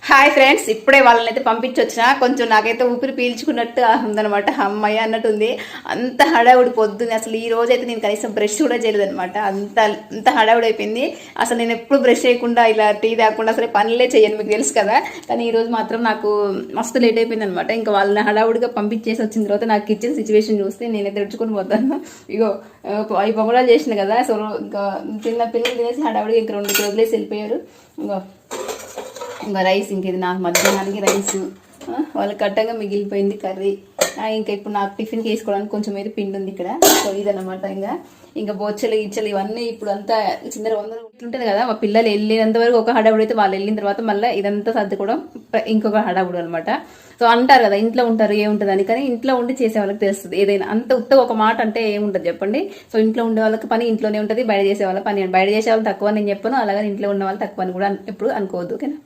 Hi friends, ఇప్పుడే వాళ్ళని అయితే పంపించొచ్చిన. కొంచెం నాకైతే ఊపిరి పీల్చుకున్నట్టు ఉందనమాట. అమ్మాయి అన్నట్టు ఉంది. అంత హడావుడి పొద్దుంది. అసలు ఈ రోజు అయితే నేను కనీసం బ్రష్ కూడా చేయలేదు అనమాట. అంత హడావుడి అయిపోయింది. అసలు నేను ఎప్పుడు బ్రష్ చేయకుండా ఇలా టీ తాగకుండా అసలు పనులే చేయను, మీకు తెలుసు కదా. కానీ ఈ రోజు మాత్రం నాకు మస్తు లేట్ అయిపోయింది అనమాట. ఇంకా వాళ్ళని హడావుడిగా పంపించేసి వచ్చిన తర్వాత నాకు కిచెన్ సిచ్యువేషన్ చూస్తే నేనైతే తెచ్చుకొని పోతాను. ఇగో అవి పొగడాలు చేసిన కదా. సో ఇంకా చిన్న పిల్లలు తినేసి హడావుడిగా ఇంకా 2 వదిలేసి వెళ్ళిపోయారు. ఇంకా రైస్, ఇంక ఇది నాకు మధ్యాహ్నానికి రైస్, వాళ్ళకి కట్టంగా మిగిలిపోయింది కర్రీ. ఇంకా ఇప్పుడు నాకు టిఫిన్కి వేసుకోవడానికి కొంచెం అయితే పిండి ఉంది ఇక్కడ. సో ఇదన్నమాట. ఇంకా బొచ్చలు గిచ్చలు ఇవన్నీ ఇప్పుడు అంతా చిందర వందలు ఉంటుంది కదా. మా పిల్లలు వెళ్ళినంత వరకు ఒక హడావుడు అయితే, వాళ్ళు వెళ్ళిన తర్వాత మళ్ళీ ఇదంతా సర్దుకోవడం ఇంకొక హడావుడు అనమాట. సో అంటారు కదా, ఇంట్లో ఉంటారు ఏముంటుంది అని. కానీ ఇంట్లో ఉండి చేసే వాళ్ళకి తెలుస్తుంది ఏదైనా. అంత ఉత్తగా ఒక మాట అంటే ఏముంటుంది చెప్పండి. సో ఇంట్లో ఉండే వాళ్ళకి పని ఇంట్లోనే ఉంటుంది, బయట చేసే వాళ్ళ పని బయట చేసే వాళ్ళు తక్కువ నేను చెప్పను. అలాగే ఇంట్లో ఉన్న వాళ్ళు తక్కువ అని కూడా ఎప్పుడు అనుకోవద్దు, ఓకేనా.